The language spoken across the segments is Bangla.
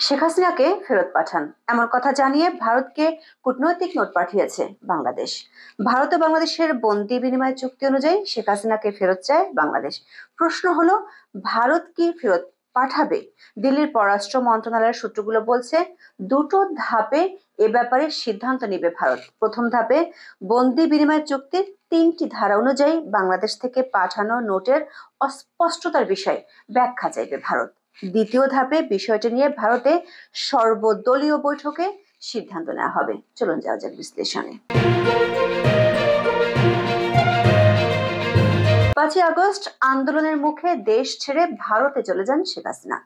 শেখ হাসিনাকে ফেরত পাঠান এমন কথা জানিয়ে ভারতকে কূটনৈতিক নোট পাঠিয়েছে বাংলাদেশ। ভারত ও বাংলাদেশের বন্দি বিনিময় চুক্তি অনুযায়ী শেখ হাসিনাকে ফেরত চায় বাংলাদেশ। প্রশ্ন হলো, ভারত কি ফেরত পাঠাবে? দিল্লির পররাষ্ট্র মন্ত্রণালয়ের সূত্রগুলো বলছে, দুটো ধাপে এ ব্যাপারে সিদ্ধান্ত নেবে ভারত। প্রথম ধাপে বন্দি বিনিময় চুক্তির 3টি ধারা অনুযায়ী বাংলাদেশ থেকে পাঠানো নোটের অস্পষ্টতার বিষয়ে ব্যাখ্যা চাইবে ভারত। দ্বিতীয় ধাপে বিষয়টি নিয়ে ভারতে সর্বদলীয় বৈঠকে সিদ্ধান্ত নেওয়া হবে। চলুন যাওয়া যাক বিশ্লেষণে। 5ই আগস্ট আন্দোলনের মুখে দেশ ছেড়ে ভারতে চলে যান শেখ হাসিনা।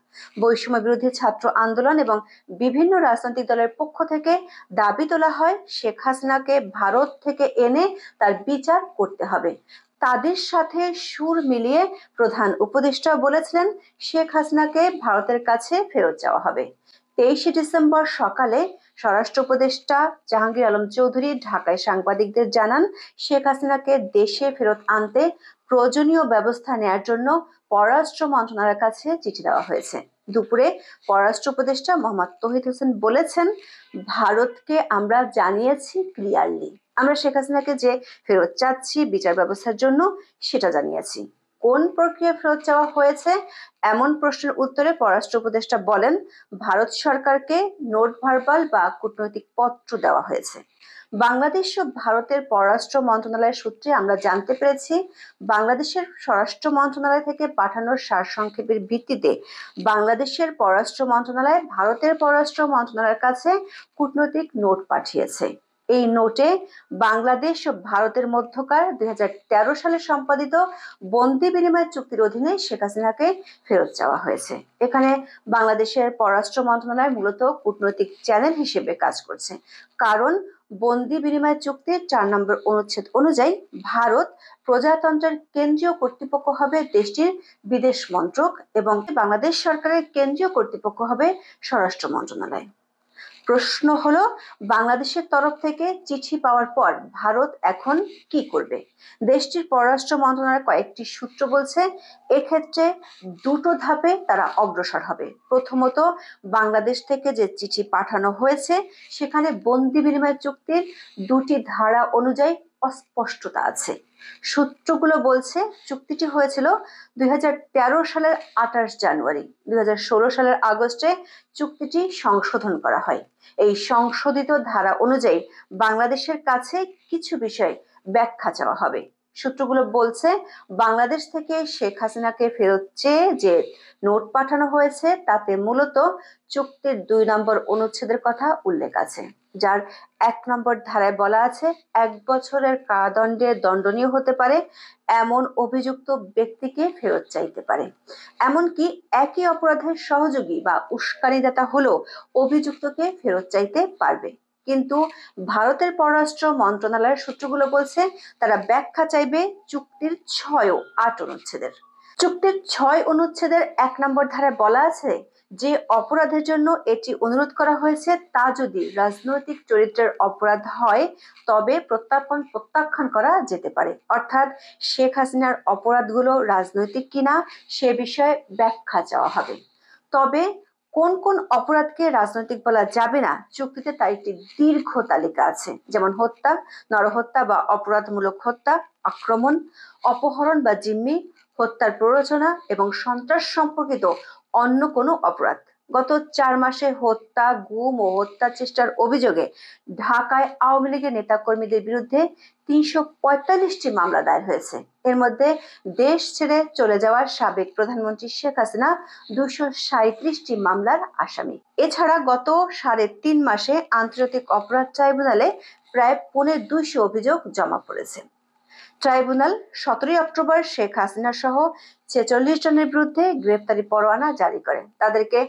বৈষম্য বিরোধী ছাত্র আন্দোলন এবং বিভিন্ন রাজনৈতিক দলের পক্ষ থেকে দাবি তোলা হয়, শেখ হাসিনাকে ভারত থেকে এনে তার বিচার করতে হবে। তাদের সাথে সুর মিলিয়ে প্রধান উপদেষ্টা বলেছিলেন, শেখ হাসিনাকে ভারতের কাছে ফেরত যাওয়া হবে। 23শে ডিসেম্বর সকালে স্বরাষ্ট্র উপদেষ্টা জাহাঙ্গীর আলম চৌধুরী ঢাকায় সাংবাদিকদের জানান, শেখ হাসিনাকে দেশে ফেরত আনতে প্রয়োজনীয় ব্যবস্থা নেয়ার জন্য পররাষ্ট্র মন্ত্রণালয়ের কাছে চিঠি দেওয়া হয়েছে। দুপুরে পররাষ্ট্র উপদেষ্টা মোহাম্মদ তৌহিদ হোসেন বলেছেন, ভারতকে আমরা জানিয়েছি ক্লিয়ারলি, আমরা শেখ হাসিনাকে যে ফেরত চাচ্ছি বিচার ব্যবস্থার জন্য সেটা জানিয়েছি। কোন প্রক্রিয়া ফেরত চাওয়া হয়েছে এমন প্রশ্নের উত্তরে পররাষ্ট্র উপদেষ্টা বলেন, ভারত সরকারকে নোট ভার্বাল বা কূটনৈতিক পত্র দেওয়া হয়েছে। বাংলাদেশ ও ভারতের পররাষ্ট্র মন্ত্রণালয়ের সূত্রে আমরা জানতে পেরেছি, বাংলাদেশের স্বরাষ্ট্র মন্ত্রণালয় থেকে পাঠানো সারসংক্ষেপের ভিত্তিতে বাংলাদেশের পররাষ্ট্র মন্ত্রণালয় ভারতের পররাষ্ট্র মন্ত্রণালয়ের কাছে কূটনৈতিক নোট পাঠিয়েছে। এই নোটে বাংলাদেশ ও ভারতের মধ্যকার 2013 সালে সম্পাদিত বন্দি বিনিময় চুক্তির অধীনে শেখ হাসিনাকে ফেরত চাওয়া হয়েছে। এখানে বাংলাদেশের পররাষ্ট্র মন্ত্রণালয় মূলত কূটনৈতিক চ্যানেল হিসেবে কাজ করছে, কারণ বন্দি বিনিময় চুক্তির 4 নম্বর অনুচ্ছেদ অনুযায়ী ভারত প্রজাতন্ত্রের কেন্দ্রীয় কর্তৃপক্ষ হবে দেশটির বিদেশ মন্ত্রক এবং বাংলাদেশ সরকারের কেন্দ্রীয় কর্তৃপক্ষ হবে স্বরাষ্ট্র মন্ত্রণালয়। প্রশ্ন হলো, বাংলাদেশের তরফ থেকে চিঠি পাওয়ার পর ভারত এখন কি করবে? দেশটির পররাষ্ট্র মন্ত্রণালয়ের কয়েকটি সূত্র বলছে, এক্ষেত্রে দুটো ধাপে তারা অগ্রসর হবে। প্রথমত, বাংলাদেশ থেকে যে চিঠি পাঠানো হয়েছে সেখানে বন্দি বিনিময় চুক্তির 2টি ধারা অনুযায়ী অস্পষ্টতা আছে। সূত্রগুলো বলছে, চুক্তিটি হয়েছিল 2013 সালের 28 জানুয়ারি। 2016 সালের আগস্টে চুক্তিটি সংশোধন করা হয়। এই সংশোধিত ধারা অনুযায়ী বাংলাদেশের কাছে কিছু বিষয় ব্যাখ্যা চাওয়া হবে। সূত্রগুলো বলছে, বাংলাদেশ থেকে শেখ হাসিনাকে ফেরত চেয়ে যে নোট পাঠানো হয়েছে তাতে মূলত চুক্তির 2 নম্বর অনুচ্ছেদের কথা উল্লেখ আছে, যার 1 নম্বর ধারায় বলা আছে, 1 বছরের কারাদণ্ডে দণ্ডনীয় হতে পারে এমন অভিযুক্ত ব্যক্তিকে ফেরত চাইতে পারে। এমনকি একই অপরাধের সহযোগী বা উস্কানিদাতা হলেও অভিযুক্তকে ফেরত চাইতে পারবে। কিন্তু ভারতের পররাষ্ট্র মন্ত্রণালয়ের সূত্রগুলো বলছে, তারা ব্যাখ্যা চাইবে চুক্তির 6 ও 8 অনুচ্ছেদের। চুক্তির 6 অনুচ্ছেদের 1 নম্বর ধারায় বলা আছে, যে অপরাধের জন্য এটি অনুরোধ করা হয়েছে তা যদি রাজনৈতিক চরিত্রের অপরাধ হয় তবে প্রত্যাখ্যান করা যেতে পারে। অর্থাৎ শেখ হাসিনার অপরাধগুলো রাজনৈতিক কিনা সে বিষয়ে ব্যাখ্যা চাওয়া হবে। তবে কোন কোন অপরাধকে রাজনৈতিক বলা যাবে না, চুক্তিতে তার একটি দীর্ঘ তালিকা আছে, যেমন হত্যা, নরহত্যা বা অপরাধমূলক হত্যা, আক্রমণ, অপহরণ বা জিম্মি, হত্যার প্ররোচনা এবং সন্ত্রাস সম্পর্কিত অন্য কোনো অপরাধ। গত 4 মাসে হত্যা, গুম ও হত্যা চেষ্টার অভিযোগে ঢাকায় আওয়ামী লীগের নেতাকর্মীদের বিরুদ্ধে 345টি মামলা দায়ের হয়েছে। এর মধ্যে দেশ ছেড়ে চলে যাওয়ার সাবেক প্রধানমন্ত্রী শেখ হাসিনা 237টি মামলার আসামি। এছাড়া গত 3.5 মাসে আন্তর্জাতিক অপরাধ ট্রাইব্যুনালে প্রায় 250 অভিযোগ জমা পড়েছে। ট্রাইব্যুনাল 17 অক্টোবর শেখ হাসিনা সহ 46 জনের বিরুদ্ধে গ্রেফতারি পরোয়ানা জারি করে। তাদেরকে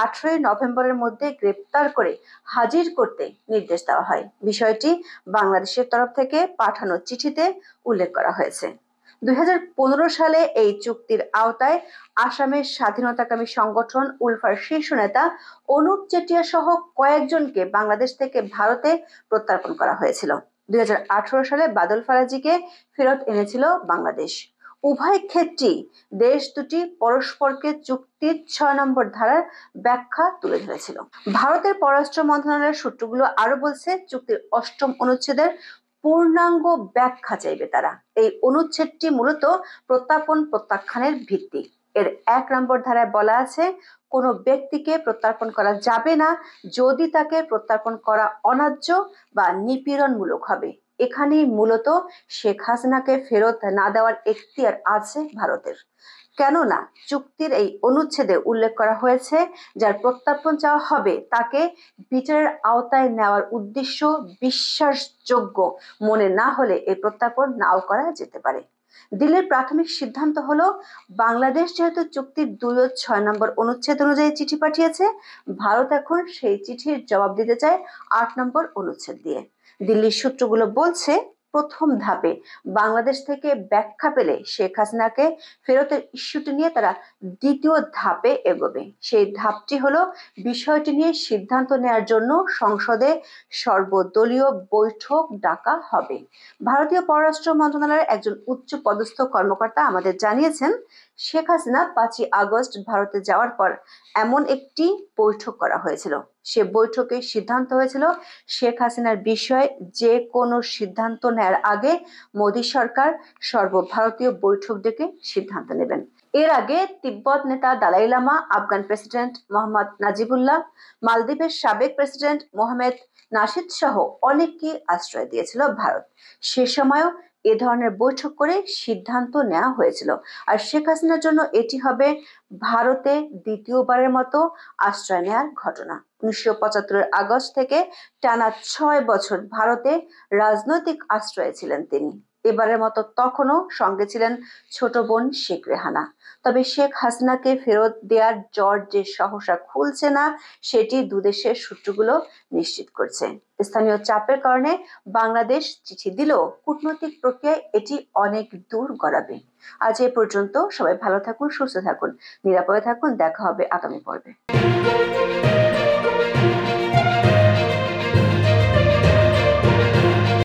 18 নভেম্বরের মধ্যে গ্রেফতার করে হাজির করতে নির্দেশ দেওয়া হয়। বিষয়টি বাংলাদেশের তরফ থেকে পাঠানো চিঠিতে উল্লেখ করা হয়েছে। 2015 সালে এই চুক্তির আওতায় আসামের স্বাধীনতাকামী সংগঠন উলফার শীর্ষ নেতা অনুপ চেটিয়া সহ কয়েকজনকে বাংলাদেশ থেকে ভারতে প্রত্যর্পণ করা হয়েছিল। 2018 সালে বাদল ফারাজিকে ফেরত এনেছিল বাংলাদেশ। উভয় ক্ষেত্রেই দেশ দুটি পরস্পরকে চুক্তির ৬ নম্বর ধারার ব্যাখ্যা তুলে ধরেছিল। ভারতের পররাষ্ট্র মন্ত্রণালয়ের সূত্রগুলো আরো বলছে, চুক্তির ৮ম অনুচ্ছেদের পূর্ণাঙ্গ ব্যাখ্যা চাইবে তারা। এই অনুচ্ছেদটি মূলত প্রত্যাপন প্রত্যাখ্যানের ভিত্তি। এর ১ নম্বর ধারায় বলা আছে, কোনো ব্যক্তিকে প্রত্যার্পণ করা যাবে না যদি তাকে প্রত্যার্পণ করা অন্যায্য বা নিপীড়নমূলক হবে। এখানেই মূলত শেখ হাসিনাকে ফেরত না দেওয়ার এখতিয়ার আছে ভারতের। কেননা চুক্তির এই অনুচ্ছেদে উল্লেখ করা হয়েছে, যার প্রত্যার্পণ চাওয়া হবে তাকে বিচারের আওতায় নেওয়ার উদ্দেশ্য বিশ্বাসযোগ্য মনে না হলে এই প্রত্যার্পণ নাও করা যেতে পারে। দিল্লির প্রাথমিক সিদ্ধান্ত হলো, বাংলাদেশ যেহেতু চুক্তির ২ ও ৬ নম্বর অনুচ্ছেদ অনুযায়ী চিঠি পাঠিয়েছে, ভারত এখন সেই চিঠির জবাব দিতে চায় ৮ নম্বর অনুচ্ছেদ দিয়ে। দিল্লির সূত্রগুলো বলছে, প্রথম ধাপে বাংলাদেশ থেকে ব্যাখ্যা পেলে শেখ হাসিনাকে ফেরতের ইস্যুটি নিয়ে তারা দ্বিতীয় ধাপে এগোবে। সেই ধাপটি হলো, বিষয়টি নিয়ে সিদ্ধান্ত নেওয়ার জন্য সংসদে সর্বদলীয় বৈঠক ডাকা হবে। ভারতীয় পররাষ্ট্র মন্ত্রণালয়ের একজন উচ্চ পদস্থ কর্মকর্তা আমাদের জানিয়েছেন, শেখ হাসিনা ৫ই আগস্ট ভারতে যাওয়ার পর এমন একটি বৈঠক করা হয়েছিল। সে বৈঠকে সিদ্ধান্ত হয়েছিল, শেখ হাসিনার বিষয়ে যে কোনো সিদ্ধান্ত নেয়ার আগে মোদী সরকার সর্বভারতীয় বৈঠক ডেকে সিদ্ধান্ত নেবেন। এর আগে তিব্বত নেতা দালাই লামা, আফগান প্রেসিডেন্ট মোহাম্মদ নাজিবুল্লাহ, মালদ্বীপের সাবেক প্রেসিডেন্ট মোহাম্মদ নাশিদ সহ অনেককে আশ্রয় দিয়েছিল ভারত। সে সময়ও এ ধরনের বৈঠক করে সিদ্ধান্ত নেওয়া হয়েছিল। আর শেখ হাসিনার জন্য এটি হবে ভারতে দ্বিতীয়বারের মতো আশ্রয় নেওয়ার ঘটনা। ১৯৭৫ আগস্ট থেকে টানা ৬ বছর ভারতে রাজনৈতিক আশ্রয়ে ছিলেন তিনি। এবারের মতো তখনও সঙ্গে ছিলেন ছোট বোন শেখ রেহানা। তবে শেখ হাসিনাকে ফেরত দেওয়ার জট যে সহসা খুলছে না, সেটি দুদেশের সূত্রগুলো নিশ্চিত করছে। স্থানীয় চাপের কারণে বাংলাদেশ চিঠি দিলেও কূটনৈতিক প্রক্রিয়ায় এটি অনেক দূর গড়াবে। আজ এ পর্যন্ত। সবাই ভালো থাকুন, সুস্থ থাকুন, নিরাপদে থাকুন। দেখা হবে আগামী পর্বে।